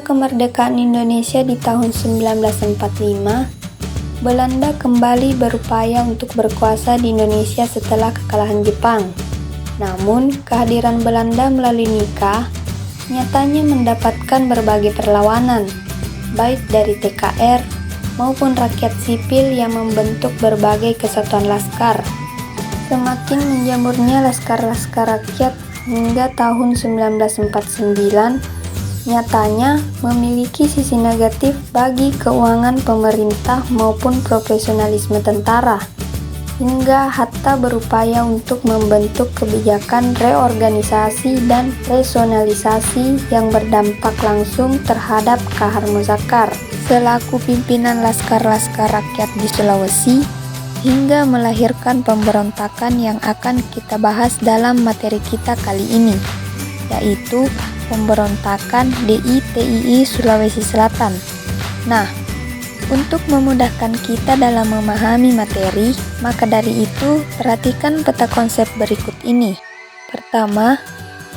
kemerdekaan Indonesia di tahun 1945, Belanda kembali berupaya untuk berkuasa di Indonesia setelah kekalahan Jepang. Namun, kehadiran Belanda melalui nikah nyatanya mendapatkan berbagai perlawanan, baik dari TKR maupun rakyat sipil yang membentuk berbagai kesatuan laskar. Semakin menjamurnya laskar-laskar rakyat hingga tahun 1949, nyatanya memiliki sisi negatif bagi keuangan pemerintah maupun profesionalisme tentara, hingga Hatta berupaya untuk membentuk kebijakan reorganisasi dan rasionalisasi yang berdampak langsung terhadap Kahar Muzakar selaku pimpinan laskar-laskar rakyat di Sulawesi, hingga melahirkan pemberontakan yang akan kita bahas dalam materi kita kali ini, yaitu pemberontakan DITII Sulawesi Selatan. Nah, untuk memudahkan kita dalam memahami materi, maka dari itu perhatikan peta konsep berikut ini. Pertama,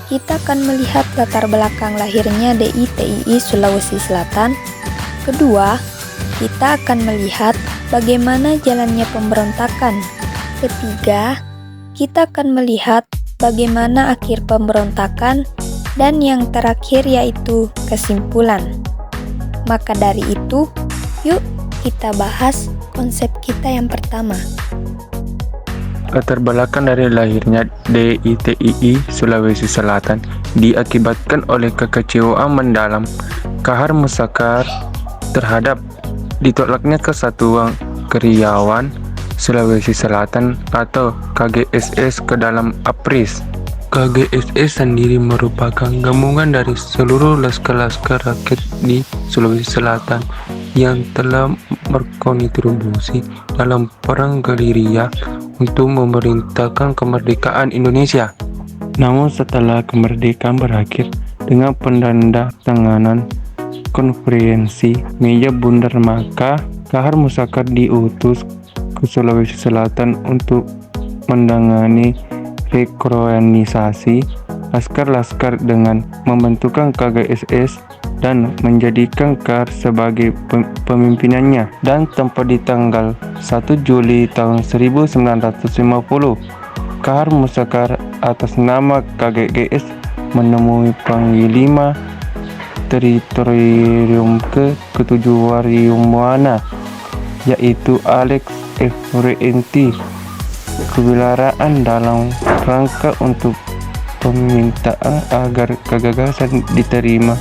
kita akan melihat latar belakang lahirnya DITII Sulawesi Selatan. Kedua, kita akan melihat bagaimana jalannya pemberontakan. Ketiga, kita akan melihat bagaimana akhir pemberontakan. Dan yang terakhir yaitu kesimpulan. Maka dari itu, yuk kita bahas konsep kita yang pertama. Latar belakang dari lahirnya DITII Sulawesi Selatan diakibatkan oleh kekecewaan mendalam Kahar Muzakar terhadap ditolaknya Kesatuan Kriawan Sulawesi Selatan atau KGSS ke dalam APRIS. KGSS sendiri merupakan gabungan dari seluruh laskar-laskar rakyat di Sulawesi Selatan yang telah berkontribusi dalam Perang Gerilya untuk memerintahkan kemerdekaan Indonesia. Namun setelah kemerdekaan berakhir dengan penandatanganan konferensi Meja Bundar, maka Kahar Muzakar diutus ke Sulawesi Selatan untuk menangani rekronisasi laskar-laskar dengan membentukkan KGSS dan menjadikan Kahar sebagai pemimpinannya, dan tepat di tanggal 1 Juli tahun 1950, Kahar Muzakar atas nama KGGS menemui Panglima Teritorium ke-7 Wariumuana, yaitu Alex F. Reinty, kewilaraan dalam rangka untuk permintaan agar gagasan diterima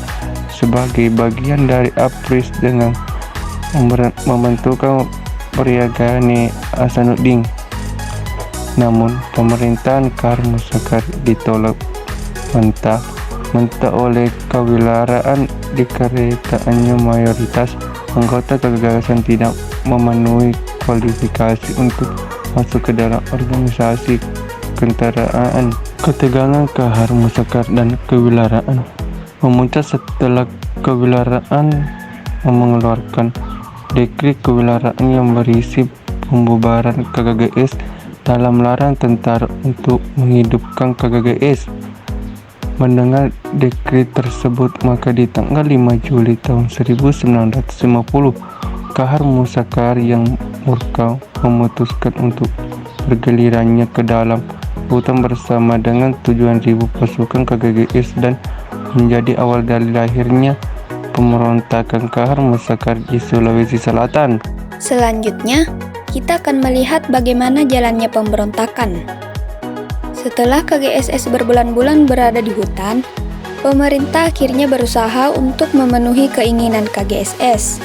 sebagai bagian dari APRIS dengan membentukkan Priagane Hasanuddin. Namun pemerintahan Kahar Muzakar ditolak mentah oleh kewilaraan dikarenakannya mayoritas anggota gagasan tidak memenuhi kualifikasi untuk masuk ke dalam organisasi ketentaraan. Ketegangan Kahar Muzakar dan kewilaraan memuncak setelah kewilaraan mengeluarkan dekret kewilaraan yang berisi pembubaran KGGS dalam larang tentara untuk menghidupkan KGGS. Mendengar dekret tersebut, maka di tanggal 5 Juli tahun 1950, Kahar Muzakar yang murka memutuskan untuk bergelirannya ke dalam hutan bersama dengan 7.000 pasukan KGGS dan menjadi awal dari lahirnya pemberontakan Kahar Muzakar di Sulawesi Selatan. Selanjutnya, kita akan melihat bagaimana jalannya pemberontakan. Setelah KGSS berbulan-bulan berada di hutan, pemerintah akhirnya berusaha untuk memenuhi keinginan KGSS.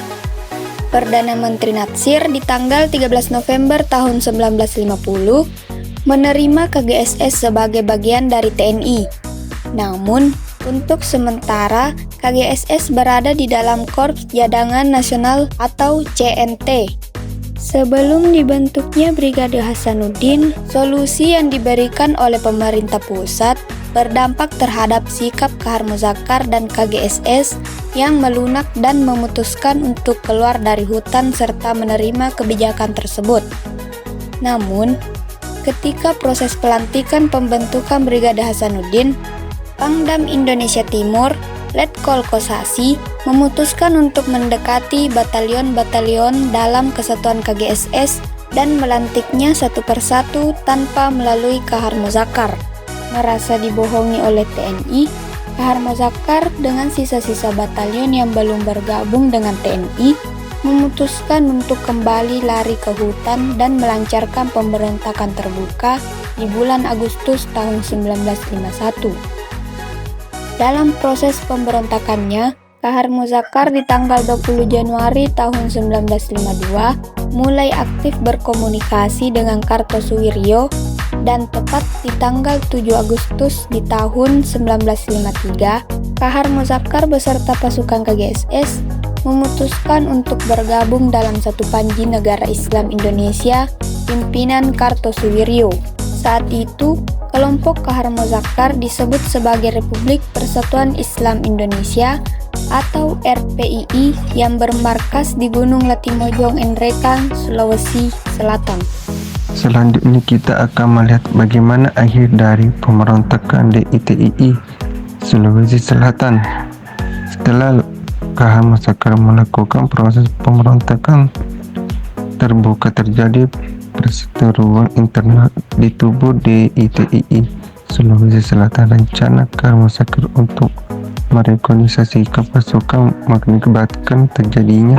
Perdana Menteri Natsir di tanggal 13 November tahun 1950 menerima KGSS sebagai bagian dari TNI. Namun, untuk sementara KGSS berada di dalam Korps Cadangan Nasional atau CNT. Sebelum dibentuknya Brigade Hasanuddin, solusi yang diberikan oleh pemerintah pusat berdampak terhadap sikap Kahar Muzakar dan KGSS yang melunak dan memutuskan untuk keluar dari hutan serta menerima kebijakan tersebut. Namun, ketika proses pelantikan pembentukan Brigade Hasanuddin, Pangdam Indonesia Timur, Letkol Kosasi, memutuskan untuk mendekati batalion-batalion dalam kesatuan KGSS dan melantiknya satu persatu tanpa melalui Kahar Muzakkar. Merasa dibohongi oleh TNI, Kahar Muzakkar dengan sisa-sisa batalion yang belum bergabung dengan TNI memutuskan untuk kembali lari ke hutan dan melancarkan pemberontakan terbuka di bulan Agustus tahun 1951. Dalam proses pemberontakannya, Kahar Muzakkar di tanggal 20 Januari tahun 1952 mulai aktif berkomunikasi dengan Kartosuwiryo dan tepat di tanggal 7 Agustus di tahun 1953, Kahar Muzakkar beserta pasukan KGSS memutuskan untuk bergabung dalam satu panji negara Islam Indonesia pimpinan Kartosuwiryo. Saat itu, kelompok Kahar Muzakkar disebut sebagai Republik Persatuan Islam Indonesia atau RPII yang bermarkas di Gunung Latimojong Nrekang, Sulawesi Selatan. Selanjutnya kita akan melihat bagaimana akhir dari pemberontakan DITII Sulawesi Selatan. Setelah Kahar Muzakkar melakukan proses pemberontakan terbuka, terjadi perseteruan internal di tubuh DITII Sulawesi Selatan. Rencana Kahar Muzakkar untuk merekonsiliasikan pasukan mengakibatkan terjadinya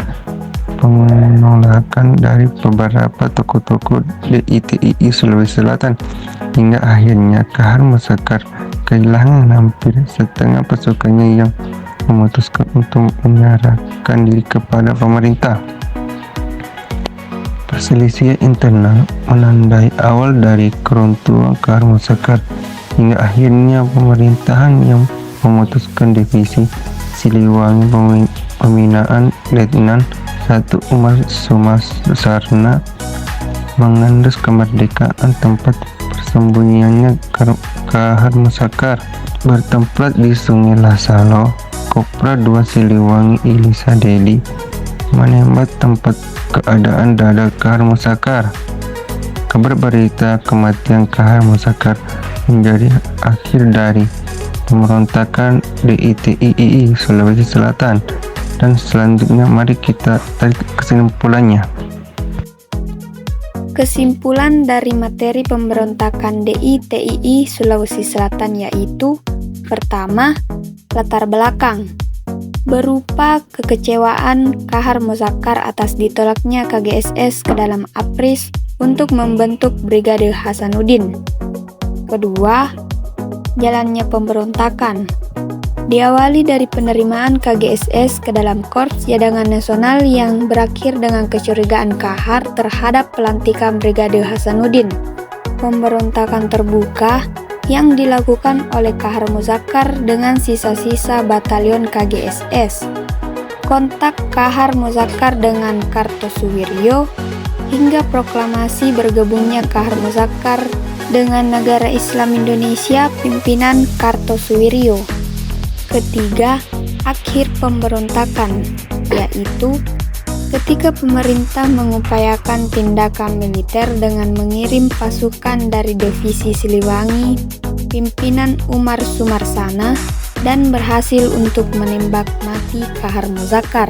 penolakan dari beberapa tokoh-tokoh DITII Sulawesi Selatan, hingga akhirnya Kahar Muzakkar kehilangan hampir setengah pasukannya yang memutuskan untuk menyerahkan diri kepada pemerintah. Perselisihan internal menandai awal dari keruntuhan Kahar Muzakkar, hingga akhirnya pemerintahan yang memutuskan divisi Siliwangi pembinaan Letnan 1 Umar Sumarsarna mengandus kemerdekaan. Tempat persembunyiannya Kahar Muzakkar bertempat di Sungai Lasalo. Kopra 2 Siliwangi Ilisa Dedi menembak tempat keadaan dada Kahar Muzakkar. Kabar berita kematian Kahar Muzakkar menjadi akhir dari pemberontakan DITII Sulawesi Selatan. Dan selanjutnya mari kita tarik kesimpulannya. Kesimpulan dari materi pemberontakan DITII Sulawesi Selatan yaitu: pertama, latar belakang berupa kekecewaan Kahar Muzakkar atas ditolaknya KGSS ke dalam APRIS untuk membentuk Brigade Hasanuddin. Kedua, jalannya pemberontakan diawali dari penerimaan KGSS ke dalam Korps Cadangan Nasional yang berakhir dengan kecurigaan Kahar terhadap pelantikan Brigade Hasanuddin. Pemberontakan terbuka yang dilakukan oleh Kahar Muzakkar dengan sisa-sisa batalion KGSS. Kontak Kahar Muzakkar dengan Kartosuwiryo hingga proklamasi bergabungnya Kahar Muzakkar dengan Negara Islam Indonesia pimpinan Kartosuwiryo. Ketiga, akhir pemberontakan, yaitu ketika pemerintah mengupayakan tindakan militer dengan mengirim pasukan dari divisi Siliwangi pimpinan Umar Sumarsana dan berhasil untuk menembak mati Kahar Muzakkar.